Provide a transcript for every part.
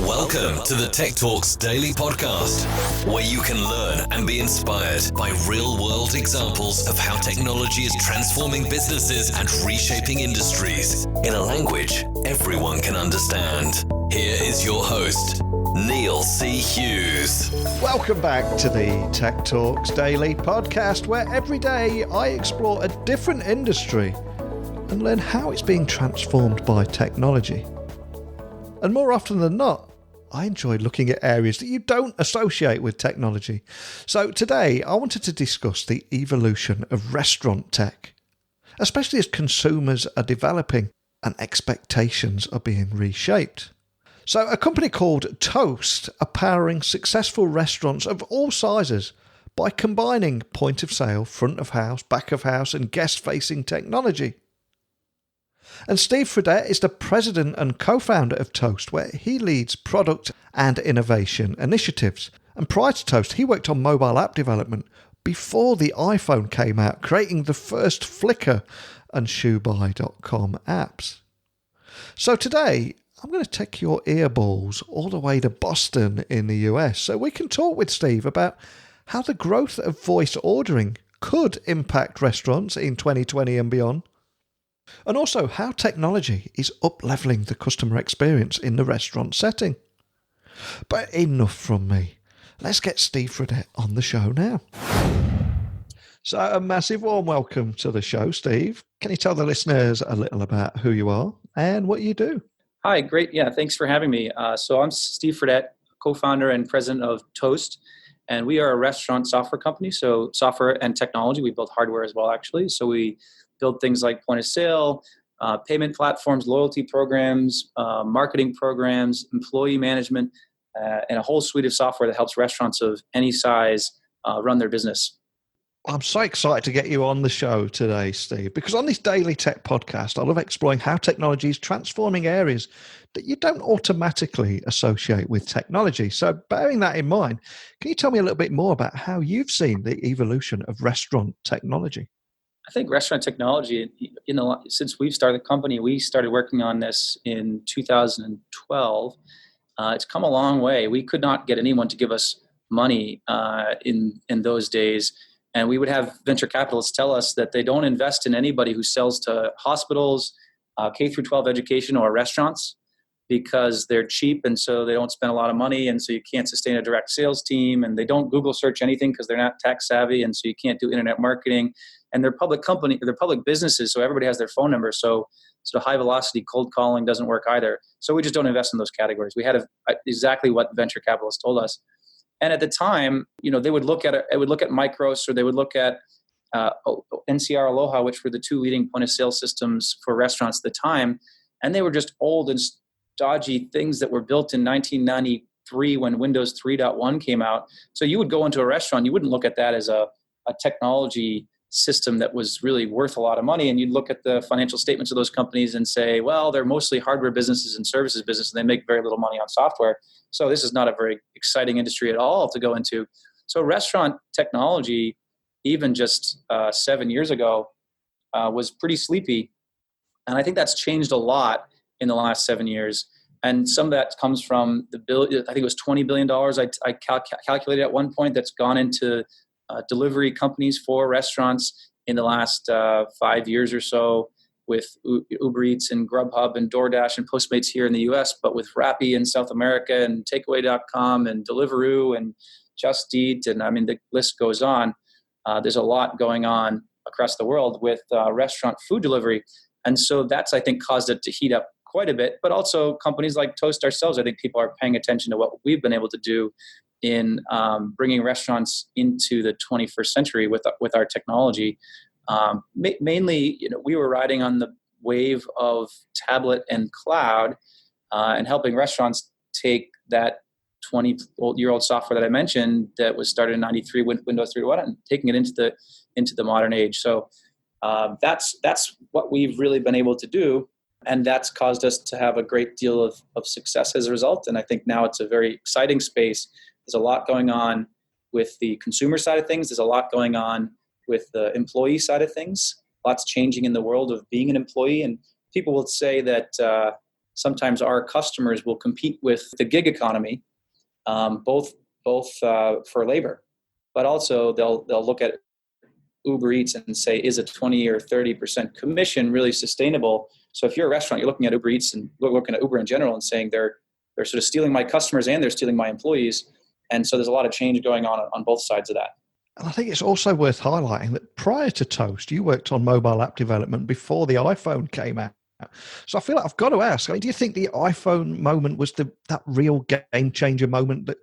Welcome to the Tech Talks Daily Podcast, where you can learn and be inspired by real-world examples of how technology is transforming businesses and reshaping industries in a language everyone can understand. Here is your host, Neil C. Hughes. Welcome back to the Tech Talks Daily Podcast, where every day I explore a different industry and learn how it's being transformed by technology. And more often than not, I enjoy looking at areas that you don't associate with technology. So today, I wanted to discuss the evolution of restaurant tech, especially as consumers are developing and expectations are being reshaped. So a company called Toast are powering successful restaurants of all sizes by combining point of sale, front of house, back of house, and guest-facing technology. And Steve Fredette is the president and co-founder of Toast, where he leads product and innovation initiatives. And prior to Toast, he worked on mobile app development before the iPhone came out, creating the first Flickr and shoebuy.com apps. So today, I'm going to take your earballs all the way to Boston in the US so we can talk with Steve about how the growth of voice ordering could impact restaurants in 2020 and beyond. And also how technology is up-leveling the customer experience in the restaurant setting. But enough from me. Let's get Steve Fredette on the show now. So a massive warm welcome to the show, Steve. Can you tell the listeners a little about who you are and what you do? Hi, great. Yeah, thanks for having me. So I'm Steve Fredette, co-founder and president of Toast. And we are a restaurant software company. So software and technology. We build hardware as well, actually. So we build things like point of sale, payment platforms, loyalty programs, marketing programs, employee management, and a whole suite of software that helps restaurants of any size run their business. I'm so excited to get you on the show today, Steve, because on this daily tech podcast, I love exploring how technology is transforming areas that you don't automatically associate with technology. So bearing that in mind, can you tell me a little bit more about how you've seen the evolution of restaurant technology? I think restaurant technology, since we've started the company, we started working on this in 2012. It's come a long way. We could not get anyone to give us money in those days. And we would have venture capitalists tell us that they don't invest in anybody who sells to hospitals, K through 12 education, or restaurants because they're cheap and so they don't spend a lot of money and so you can't sustain a direct sales team, and they don't Google search anything because they're not tech savvy and so you can't do internet marketing. And they're public businesses, so everybody has their phone number. So high velocity cold calling doesn't work either. So we just don't invest in those categories. We had exactly what venture capitalists told us. And at the time, they would look at Micros, or they would look at NCR Aloha, which were the two leading point of sale systems for restaurants at the time. And they were just old and dodgy things that were built in 1993 when Windows 3.1 came out. So you would go into a restaurant, you wouldn't look at that as a technology system that was really worth a lot of money. And you'd look at the financial statements of those companies and say, well, they're mostly hardware businesses and services business, and they make very little money on software. So this is not a very exciting industry at all to go into. So restaurant technology, even just 7 years ago, was pretty sleepy. And I think that's changed a lot in the last 7 years. And some of that comes from the bill. I think it was $20 billion I calculated at one point that's gone into delivery companies for restaurants in the last 5 years or so, with Uber Eats and Grubhub and DoorDash and Postmates here in the US, but with Rappi in South America and Takeaway.com and Deliveroo and Just Eat. And I mean, the list goes on. There's a lot going on across the world with restaurant food delivery. And so that's, I think, caused it to heat up quite a bit. But also companies like Toast ourselves, I think people are paying attention to what we've been able to do in bringing restaurants into the 21st century with our technology. Mainly, we were riding on the wave of tablet and cloud, and helping restaurants take that 20-year-old software that I mentioned that was started in 93 with Windows 3.1 and taking it into the modern age. So that's what we've really been able to do. And that's caused us to have a great deal of success as a result. And I think now it's a very exciting space. There's a lot going on with the consumer side of things. There's a lot going on with the employee side of things. Lots changing in the world of being an employee. And people will say that sometimes our customers will compete with the gig economy, both for labor, but also they'll look at Uber Eats and say, is a 20 or 30% commission really sustainable? So if you're a restaurant, you're looking at Uber Eats and looking at Uber in general and saying they're sort of stealing my customers and they're stealing my employees. And so there's a lot of change going on both sides of that. And I think it's also worth highlighting that prior to Toast, you worked on mobile app development before the iPhone came out. So I feel like I've got to ask, I mean, do you think the iPhone moment was that real game changer moment that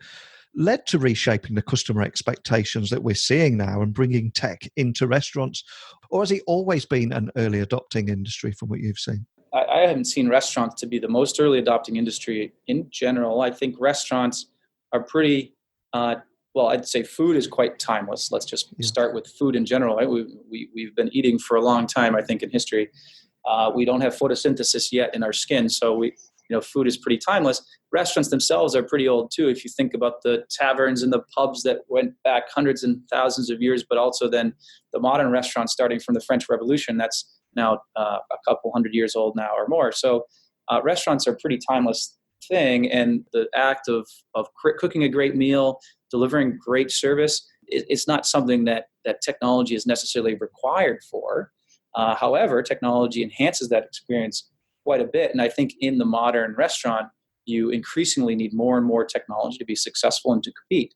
led to reshaping the customer expectations that we're seeing now and bringing tech into restaurants? Or has it always been an early adopting industry from what you've seen? I haven't seen restaurants to be the most early adopting industry in general. I think restaurants are pretty, I'd say food is quite timeless. Let's just start with food in general. Right? We've been eating for a long time, I think, in history. We don't have photosynthesis yet in our skin, so food is pretty timeless. Restaurants themselves are pretty old too. If you think about the taverns and the pubs that went back hundreds and thousands of years, but also then the modern restaurants starting from the French Revolution, that's now a couple hundred years old now or more. So restaurants are a pretty timeless thing, and the act of cooking a great meal, delivering great service, it's not something that technology is necessarily required for. However, technology enhances that experience quite a bit. And I think in the modern restaurant, you increasingly need more and more technology to be successful and to compete,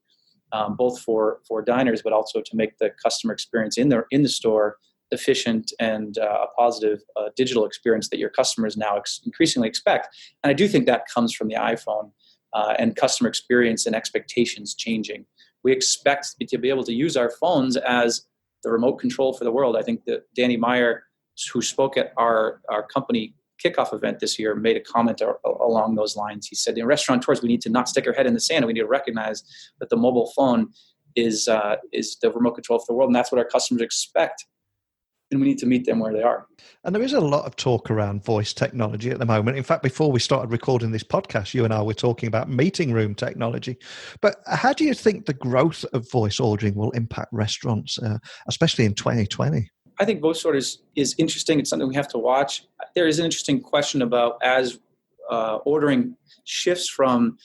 both for diners, but also to make the customer experience in the store efficient and a positive digital experience that your customers now increasingly expect. And I do think that comes from the iPhone and customer experience and expectations changing. We expect to be able to use our phones as the remote control for the world. I think that Danny Meyer, who spoke at our company kickoff event this year, made a comment along those lines. He said, in restaurateurs, we need to not stick our head in the sand. We need to recognize that the mobile phone is the remote control for the world, and that's what our customers expect. And we need to meet them where they are. And there is a lot of talk around voice technology at the moment. In fact, before we started recording this podcast, you and I were talking about meeting room technology. But how do you think the growth of voice ordering will impact restaurants, especially in 2020? I think voice orders is interesting. It's something we have to watch. There is an interesting question about as ordering shifts from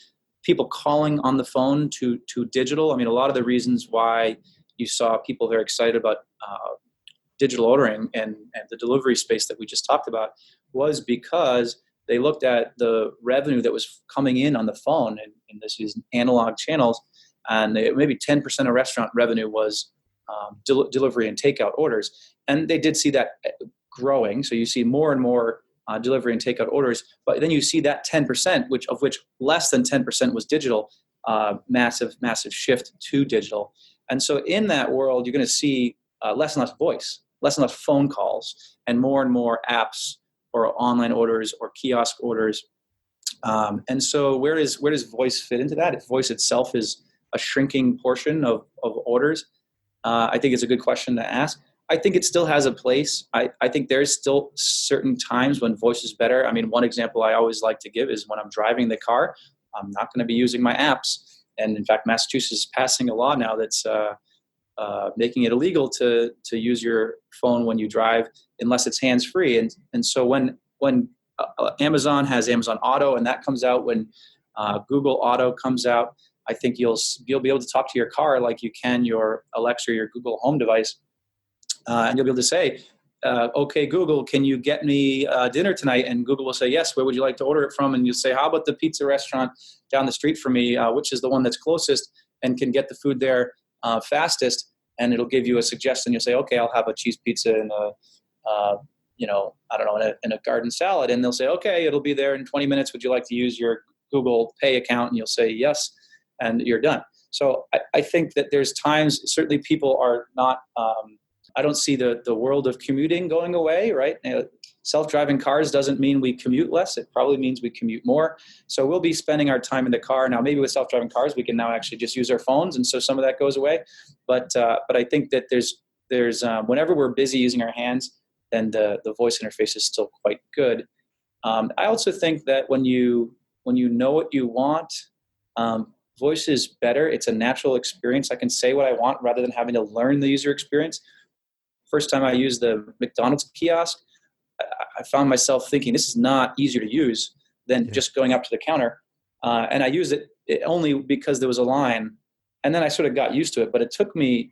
people calling on the phone to digital. I mean, a lot of the reasons why you saw people very excited about digital ordering and the delivery space that we just talked about was because they looked at the revenue that was coming in on the phone and this is analog channels, and maybe 10% of restaurant revenue was delivery and takeout orders. And they did see that growing. So you see more and more delivery and takeout orders, but then you see that 10%, of which less than 10% was digital, massive shift to digital. And so in that world, you're going to see less and less voice, less and less phone calls, and more apps or online orders or kiosk orders. And so where does voice fit into that? If voice itself is a shrinking portion of orders, I think it's a good question to ask. I think it still has a place. I think there's still certain times when voice is better. I mean, one example I always like to give is when I'm driving the car, I'm not going to be using my apps. And in fact, Massachusetts is passing a law now that's making it illegal to use your phone when you drive unless it's hands-free. And so when Amazon has Amazon Auto and that comes out, when Google Auto comes out, I think you'll be able to talk to your car like you can your Alexa or your Google Home device. And you'll be able to say, okay, Google, can you get me dinner tonight? And Google will say, yes, where would you like to order it from? And you'll say, how about the pizza restaurant down the street from me? Which is the one that's closest and can get the food there fastest? And it'll give you a suggestion. You'll say, okay, I'll have a cheese pizza and in a garden salad. And they'll say, okay, it'll be there in 20 minutes. Would you like to use your Google Pay account? And you'll say, yes, and you're done. So I think that there's times, certainly people are not, I don't see the world of commuting going away, right? Self-driving cars doesn't mean we commute less. It probably means we commute more. So we'll be spending our time in the car. Now, maybe with self-driving cars, we can now actually just use our phones. And so some of that goes away. But I think that there's whenever we're busy using our hands, then the voice interface is still quite good. I also think that when you know what you want, voice is better. It's a natural experience. I can say what I want rather than having to learn the user experience. First time I used the McDonald's kiosk, I found myself thinking, this is not easier to use than just going up to the counter. And I used it only because there was a line, and then I sort of got used to it. But it took me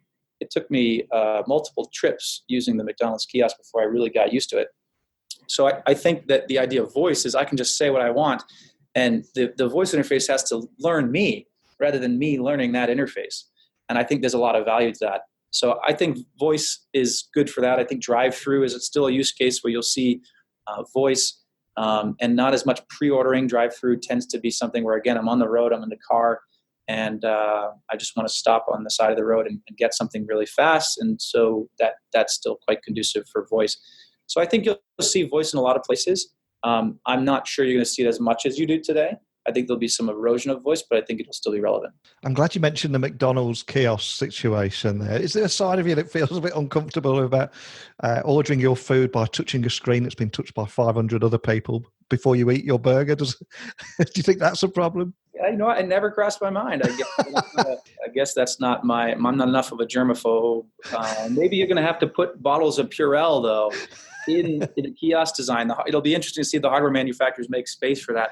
multiple trips using the McDonald's kiosk before I really got used to it. So I think that the idea of voice is I can just say what I want, and the voice interface has to learn me rather than me learning that interface. And I think there's a lot of value to that. So I think voice is good for that. I think drive-through is still a use case where you'll see voice and not as much pre-ordering. Drive-through tends to be something where, again, I'm on the road, I'm in the car, and I just want to stop on the side of the road and get something really fast. And so that's still quite conducive for voice. So I think you'll see voice in a lot of places. I'm not sure you're going to see it as much as you do today. I think there'll be some erosion of voice, but I think it'll still be relevant. I'm glad you mentioned the McDonald's kiosk situation there. Is there a side of you that feels a bit uncomfortable about ordering your food by touching a screen that's been touched by 500 other people before you eat your burger? Do you think that's a problem? Yeah, you know what? It never crossed my mind. I guess that's not I'm not enough of a germaphobe. Maybe you're going to have to put bottles of Purell, though, in the kiosk design. It'll be interesting to see if the hardware manufacturers make space for that.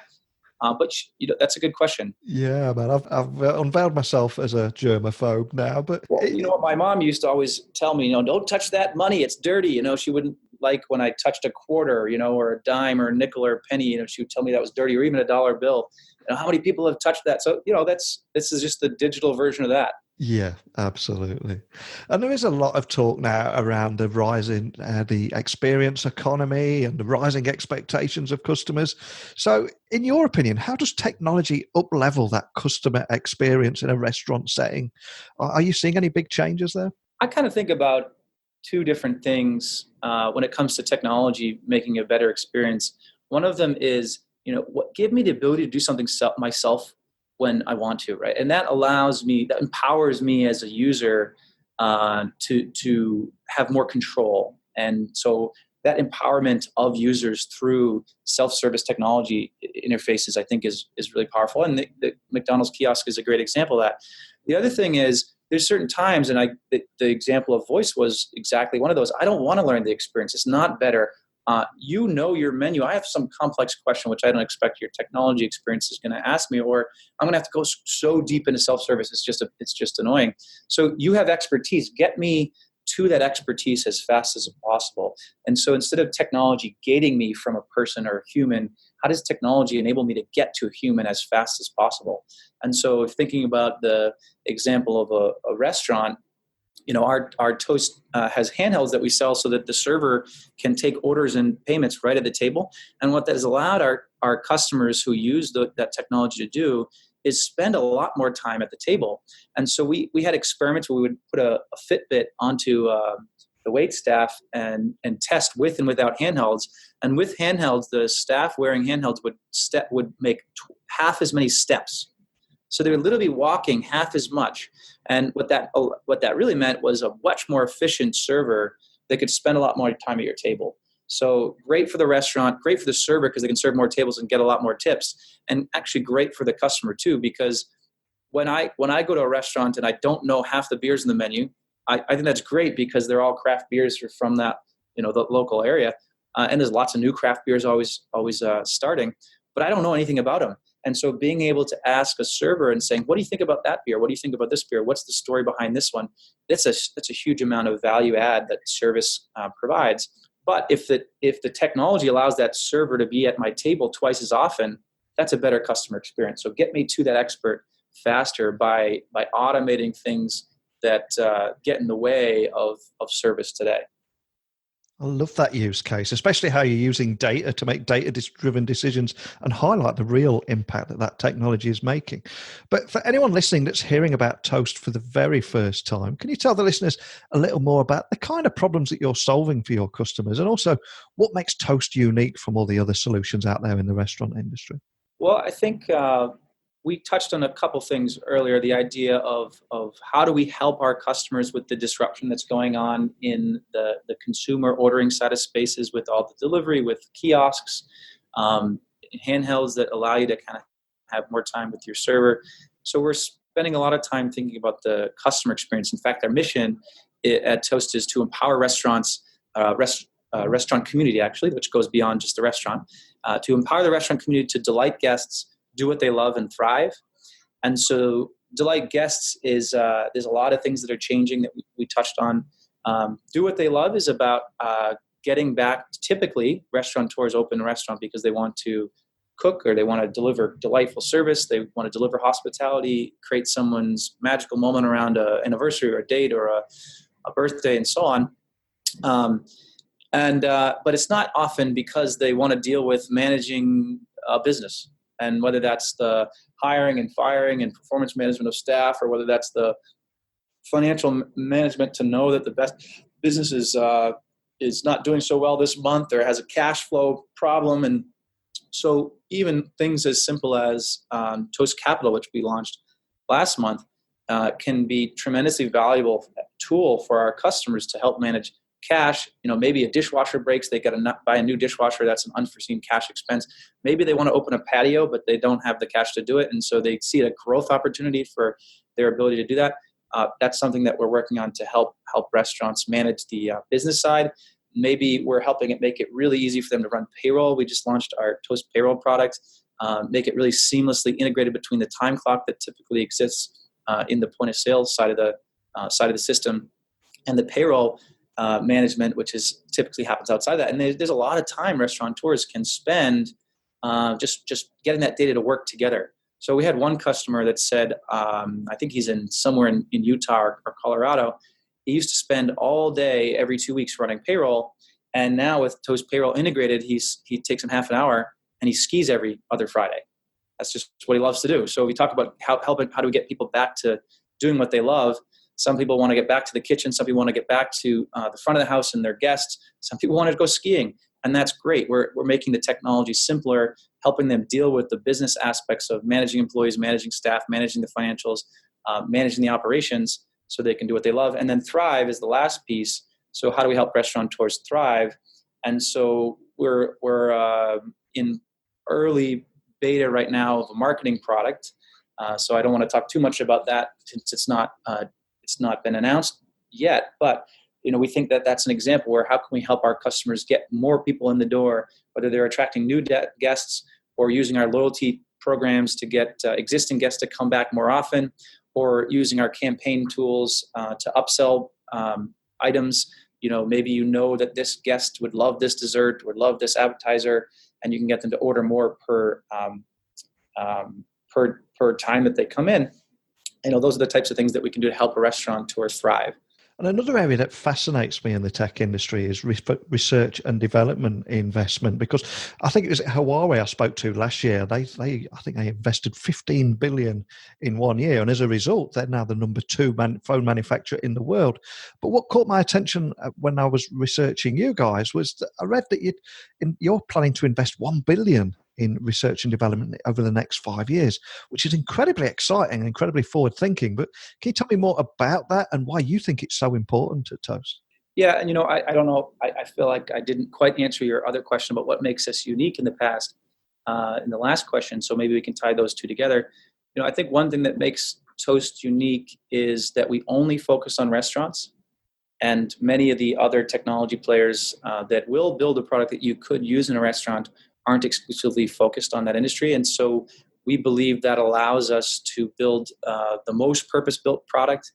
But that's a good question. Yeah, man, I've unveiled myself as a germaphobe now. But well, you know what? My mom used to always tell me, don't touch that money. It's dirty. She wouldn't like when I touched a quarter, or a dime or a nickel or a penny. She would tell me that was dirty, or even a dollar bill. How many people have touched that? So this is just the digital version of that. Yeah, absolutely. And there is a lot of talk now around the rising, the experience economy and the rising expectations of customers. So in your opinion, how does technology up-level that customer experience in a restaurant setting? Are you seeing any big changes there? I kind of think about two different things when it comes to technology making a better experience. One of them is, give me the ability to do something myself when I want to, right? And that empowers me as a user to have more control. And so that empowerment of users through self-service technology interfaces, I think is really powerful. And the McDonald's kiosk is a great example of that. The other thing is there's certain times, and the example of voice was exactly one of those. I don't want to learn the experience. It's not better. Your menu. I have some complex question, which I don't expect your technology experience is going to ask me, or I'm going to have to go so deep into self-service. It's just annoying. So you have expertise. Get me to that expertise as fast as possible. And so instead of technology gating me from a person or a human, how does technology enable me to get to a human as fast as possible? And so thinking about the example of a restaurant, our Toast has handhelds that we sell so that the server can take orders and payments right at the table. And what that has allowed our customers who use that technology to do is spend a lot more time at the table. And so we had experiments where we would put a Fitbit onto the wait staff and test with and without handhelds. And with handhelds, the staff wearing handhelds would make half as many steps. So they would literally be walking half as much. And what that really meant was a much more efficient server that could spend a lot more time at your table. So great for the restaurant, great for the server because they can serve more tables and get a lot more tips, and actually great for the customer too, because when I go to a restaurant and I don't know half the beers in the menu, I think that's great because they're all craft beers from that the local area, and there's lots of new craft beers always starting, but I don't know anything about them. And so being able to ask a server and saying, what do you think about that beer? What do you think about this beer? What's the story behind this one? That's a huge amount of value add that service provides. But if the technology allows that server to be at my table twice as often, that's a better customer experience. So get me to that expert faster by automating things that get in the way of service today. I love that use case, especially how you're using data to make data-driven decisions and highlight the real impact that technology is making. But for anyone listening that's hearing about Toast for the very first time, can you tell the listeners a little more about the kind of problems that you're solving for your customers, and also what makes Toast unique from all the other solutions out there in the restaurant industry? Well, I think we touched on a couple things earlier, the idea of how do we help our customers with the disruption that's going on in the consumer ordering side of spaces with all the delivery, with kiosks, handhelds that allow you to kind of have more time with your server. So we're spending a lot of time thinking about the customer experience. In fact, our mission at Toast is to empower restaurants, restaurant community, actually, which goes beyond just the restaurant, to empower the restaurant community to delight guests, do what they love, and thrive. And so delight guests is there's a lot of things that are changing that we touched on. Do what they love is about getting back. Typically, restaurateurs open a restaurant because they want to cook or they want to deliver delightful service. They want to deliver hospitality, create someone's magical moment around an anniversary or a date or a birthday and so on. But it's not often because they want to deal with managing a business, and whether that's the hiring and firing and performance management of staff, or whether that's the financial management to know that the best business is not doing so well this month or has a cash flow problem. And so even things as simple as Toast Capital, which we launched last month, can be tremendously valuable tool for our customers to help manage cash. Maybe a dishwasher breaks, they got to buy a new dishwasher. That's an unforeseen cash expense. Maybe they want to open a patio, but they don't have the cash to do it. And so they see a growth opportunity for their ability to do that. That's something that we're working on to help restaurants manage the business side. Maybe we're helping it make it really easy for them to run payroll. We just launched our Toast Payroll product, make it really seamlessly integrated between the time clock that typically exists in the point of sale side of the system and the payroll management, which is typically happens outside that. And there's a lot of time restaurateurs can spend just getting that data to work together. So we had one customer that said, I think he's somewhere in Utah or Colorado. He used to spend all day every 2 weeks running payroll. And now with Toast Payroll integrated, he takes him half an hour and he skis every other Friday. That's just what he loves to do. So we talk about how do we get people back to doing what they love. Some people want to get back to the kitchen. Some people want to get back to the front of the house and their guests. Some people want to go skiing. And that's great. We're making the technology simpler, helping them deal with the business aspects of managing employees, managing staff, managing the financials, managing the operations, so they can do what they love. And then thrive is the last piece. So how do we help restaurateurs thrive? And so we're in early beta right now of a marketing product. So I don't want to talk too much about that since it's not been announced yet. But we think that that's an example where how can we help our customers get more people in the door, whether they're attracting new guests or using our loyalty programs to get existing guests to come back more often, or using our campaign tools to upsell items. Maybe that this guest would love this dessert, would love this appetizer, and you can get them to order more per time that they come in. Those are the types of things that we can do to help a restaurateur thrive. And another area that fascinates me in the tech industry is research and development investment, because I think it was Huawei I spoke to last year. I think they invested $15 billion in 1 year, and as a result, they're now the number 2 phone manufacturer in the world. But what caught my attention when I was researching you guys was that I read that you're planning to invest $1 billion in research and development over the next 5 years, which is incredibly exciting and incredibly forward-thinking. But can you tell me more about that and why you think it's so important at Toast? Yeah, and I don't know. I feel like I didn't quite answer your other question about what makes us unique in the past, in the last question. So maybe we can tie those two together. I think one thing that makes Toast unique is that we only focus on restaurants, and many of the other technology players that will build a product that you could use in a restaurant aren't exclusively focused on that industry. And so we believe that allows us to build the most purpose-built product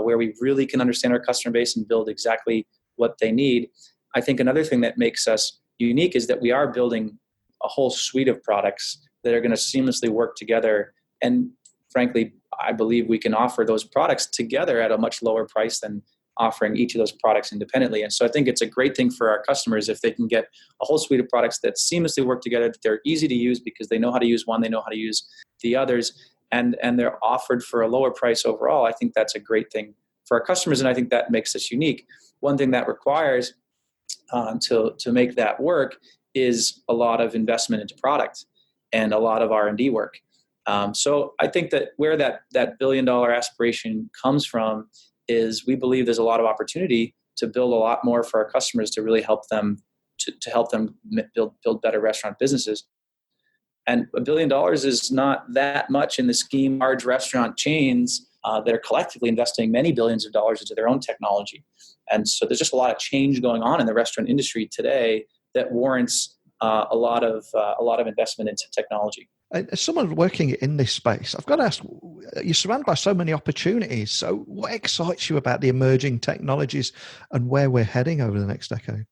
where we really can understand our customer base and build exactly what they need. I think another thing that makes us unique is that we are building a whole suite of products that are going to seamlessly work together. And frankly, I believe we can offer those products together at a much lower price than offering each of those products independently. And so I think it's a great thing for our customers if they can get a whole suite of products that seamlessly work together, that they're easy to use because they know how to use one, they know how to use the others, and they're offered for a lower price overall. I think that's a great thing for our customers, and I think that makes us unique. One thing that requires to make that work is a lot of investment into product and a lot of R&D work. So I think that where that $1 billion aspiration comes from is we believe there's a lot of opportunity to build a lot more for our customers to really help them to help them build better restaurant businesses. And $1 billion is not that much in the scheme of large restaurant chains that are collectively investing many billions of dollars into their own technology. And so there's just a lot of change going on in the restaurant industry today that warrants a lot of investment into technology. As someone working in this space, I've got to ask, you're surrounded by so many opportunities. So what excites you about the emerging technologies and where we're heading over the next decade?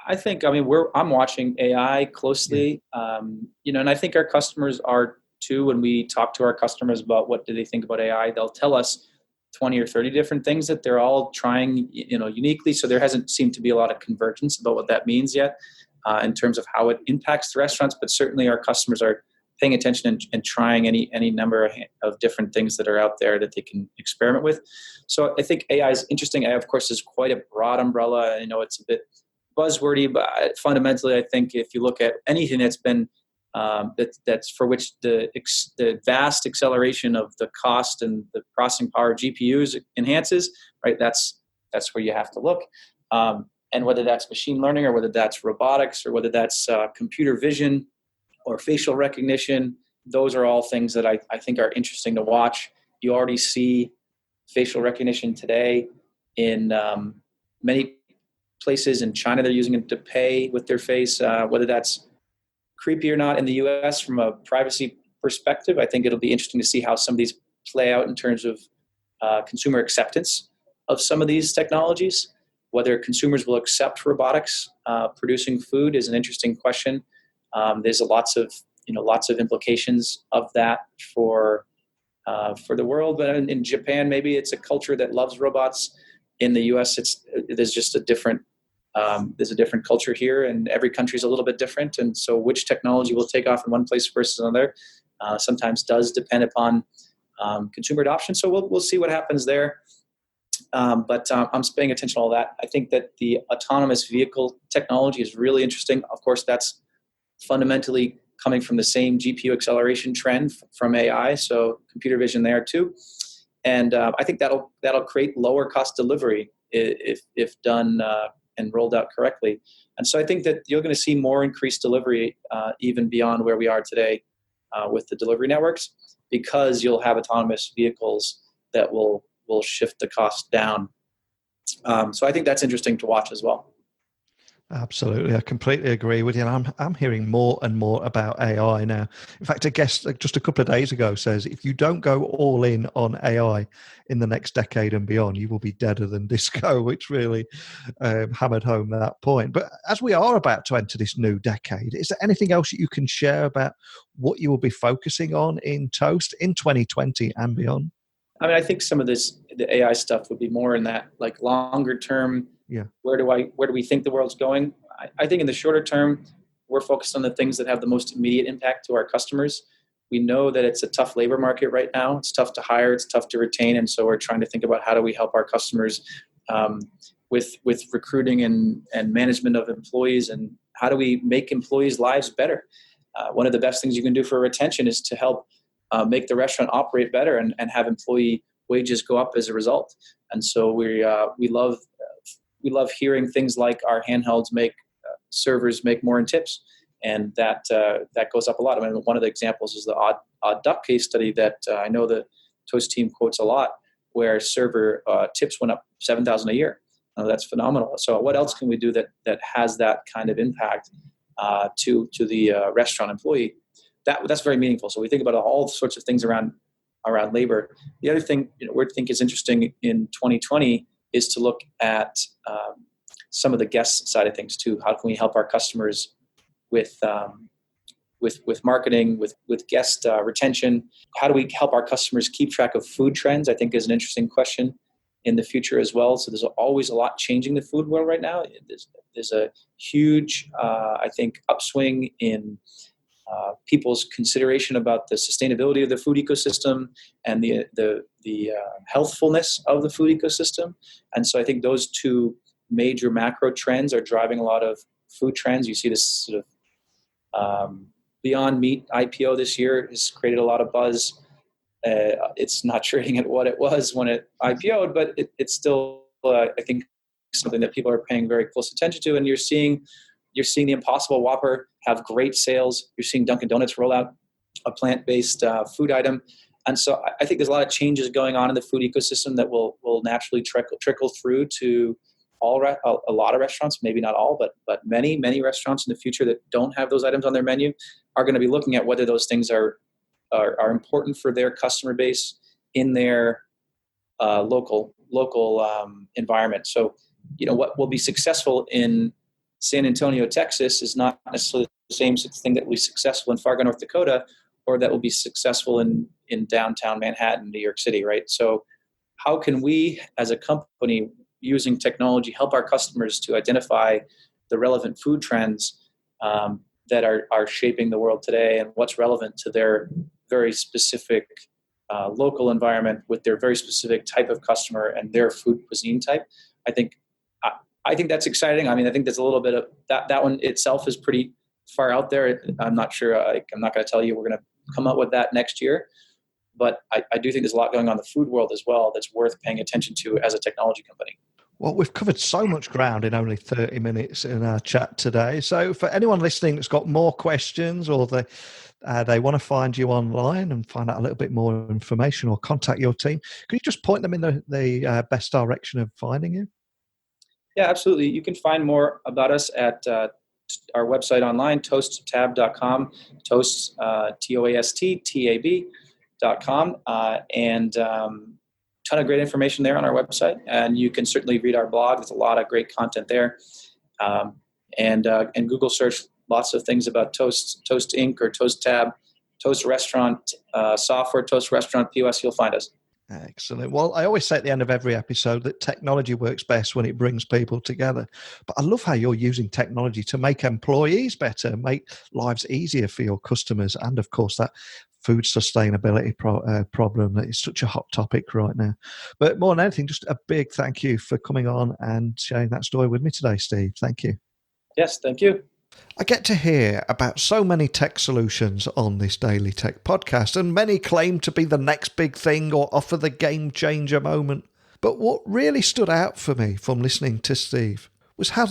I'm watching AI closely, and I think our customers are too. When we talk to our customers about what do they think about AI, they'll tell us 20 or 30 different things that they're all trying, uniquely. So there hasn't seemed to be a lot of convergence about what that means yet in terms of how it impacts the restaurants. But certainly our customers are paying attention and trying any number of different things that are out there that they can experiment with. So I think AI is interesting. AI, of course, is quite a broad umbrella. I know it's a bit buzzwordy, but fundamentally, I think if you look at anything that's been that's for which the vast acceleration of the cost and the processing power of GPUs enhances, right? That's where you have to look. And whether that's machine learning or whether that's robotics or whether that's computer vision or facial recognition, those are all things that I think are interesting to watch. You already see facial recognition today in many places. In China, they're using it to pay with their face, whether that's creepy or not in the US from a privacy perspective. I think it'll be interesting to see how some of these play out in terms of consumer acceptance of some of these technologies. Whether consumers will accept robotics producing food is an interesting question. There's lots of implications of that for the world. But in Japan, maybe it's a culture that loves robots. In the U.S., there's just a different culture here, and every country is a little bit different. And so, which technology will take off in one place versus another sometimes does depend upon consumer adoption. So we'll see what happens there. But I'm paying attention to all that. I think that the autonomous vehicle technology is really interesting. Of course, that's fundamentally coming from the same GPU acceleration trend from AI, so computer vision there too. And I think that'll create lower cost delivery if done and rolled out correctly. And so I think that you're going to see more increased delivery even beyond where we are today with the delivery networks, because you'll have autonomous vehicles that will shift the cost down. So I think that's interesting to watch as well. Absolutely. I completely agree with you. And I'm hearing more and more about AI now. In fact, a guest just a couple of days ago says, if you don't go all in on AI in the next decade and beyond, you will be deader than disco, which really hammered home that point. But as we are about to enter this new decade, is there anything else that you can share about what you will be focusing on in Toast in 2020 and beyond? I think some of the AI stuff would be more in that like longer term. Yeah. Where do we think the world's going? I think in the shorter term, we're focused on the things that have the most immediate impact to our customers. We know that it's a tough labor market right now. It's tough to hire. It's tough to retain. And so we're trying to think about how do we help our customers with recruiting and management of employees, and how do we make employees' lives better? One of the best things you can do for retention is to help make the restaurant operate better and have employee wages go up as a result. And so we love hearing things like our handhelds make servers make more in tips, and that goes up a lot. One of the examples is the odd duck case study that I know the Toast team quotes a lot, where server tips went up $7,000 a year. That's phenomenal. So what else can we do that has that kind of impact to the restaurant employee? That's very meaningful. So we think about all sorts of things around labor. The other thing we think is interesting in 2020 is to look at some of the guest side of things too. How can we help our customers with marketing, with guest retention? How do we help our customers keep track of food trends? I think is an interesting question in the future as well. So there's always a lot changing the food world right now. There's a huge, I think, upswing in people's consideration about the sustainability of the food ecosystem and the healthfulness of the food ecosystem. And so I think those two major macro trends are driving a lot of food trends. You see this sort of Beyond Meat IPO this year has created a lot of buzz. It's not trading at what it was when it IPO'd, but it's still, I think, something that people are paying very close attention to. And you're seeing the Impossible Whopper have great sales. You're seeing Dunkin' Donuts roll out a plant-based food item. And so I think there's a lot of changes going on in the food ecosystem that will naturally trickle through to a lot of restaurants, maybe not all, but many restaurants in the future that don't have those items on their menu are going to be looking at whether those things are important for their customer base in their local environment. So, what will be successful in San Antonio, Texas is not necessarily the same thing that will be successful in Fargo, North Dakota, or that will be successful in downtown Manhattan, New York City, right? So how can we as a company using technology help our customers to identify the relevant food trends that are shaping the world today and what's relevant to their very specific local environment with their very specific type of customer and their food cuisine type? I think that's exciting. I mean, I think there's a little bit of that one itself is pretty far out there. I'm not sure. I'm not going to tell you we're going to come up with that next year, but I do think there's a lot going on in the food world as well that's worth paying attention to as a technology company. Well, we've covered so much ground in only 30 minutes in our chat today. So for anyone listening that's got more questions or they want to find you online and find out a little bit more information or contact your team, could you just point them in the best direction of finding you? Yeah, absolutely. You can find more about us at our website online, toasttab.com, toast, TOASTTAB.com, and ton of great information there on our website. And you can certainly read our blog. There's a lot of great content there. And Google search lots of things about Toast Inc. or Toast Tab, Toast Restaurant software, Toast Restaurant POS. You'll find us. Excellent. Well, I always say at the end of every episode that technology works best when it brings people together. But I love how you're using technology to make employees better, make lives easier for your customers, and of course that food sustainability problem that is such a hot topic right now. But more than anything, just a big thank you for coming on and sharing that story with me today, Steve. Thank you. Yes, thank you. I get to hear about so many tech solutions on this Daily Tech podcast, and many claim to be the next big thing or offer the game changer moment. But what really stood out for me from listening to Steve was how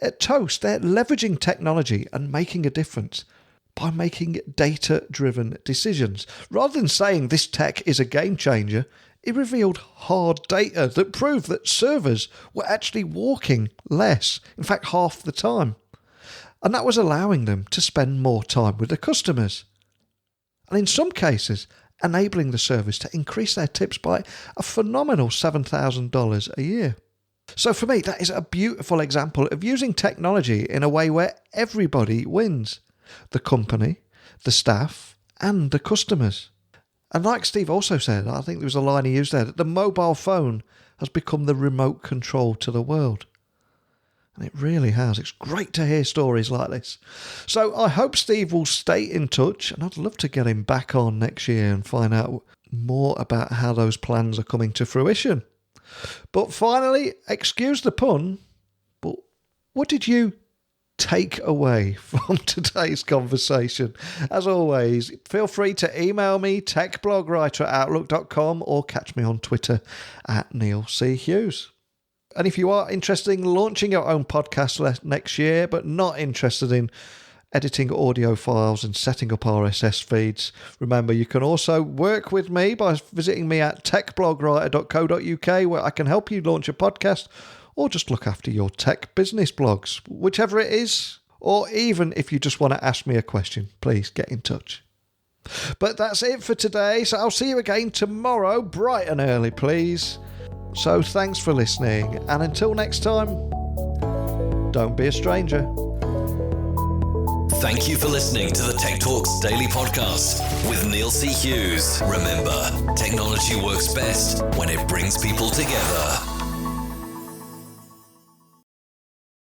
at Toast they're leveraging technology and making a difference by making data-driven decisions. Rather than saying this tech is a game changer, it revealed hard data that proved that servers were actually walking less, in fact half the time. And that was allowing them to spend more time with the customers. And in some cases, enabling the servers to increase their tips by a phenomenal $7,000 a year. So for me, that is a beautiful example of using technology in a way where everybody wins. The company, the staff, and the customers. And like Steve also said, I think there was a line he used there, that the mobile phone has become the remote control to the world. And it really has. It's great to hear stories like this. So I hope Steve will stay in touch, and I'd love to get him back on next year and find out more about how those plans are coming to fruition. But finally, excuse the pun, but what did you take away from today's conversation? As always, feel free to email me, techblogwriter@outlook.com, or catch me on Twitter @NeilCHughes. And if you are interested in launching your own podcast next year, but not interested in editing audio files and setting up RSS feeds, remember you can also work with me by visiting me at techblogwriter.co.uk, where I can help you launch a podcast or just look after your tech business blogs, whichever it is. Or even if you just want to ask me a question, please get in touch. But that's it for today, so I'll see you again tomorrow, bright and early, please. So thanks for listening, and until next time, don't be a stranger. Thank you for listening to the Tech Talks Daily Podcast with Neil C. Hughes. Remember, technology works best when it brings people together.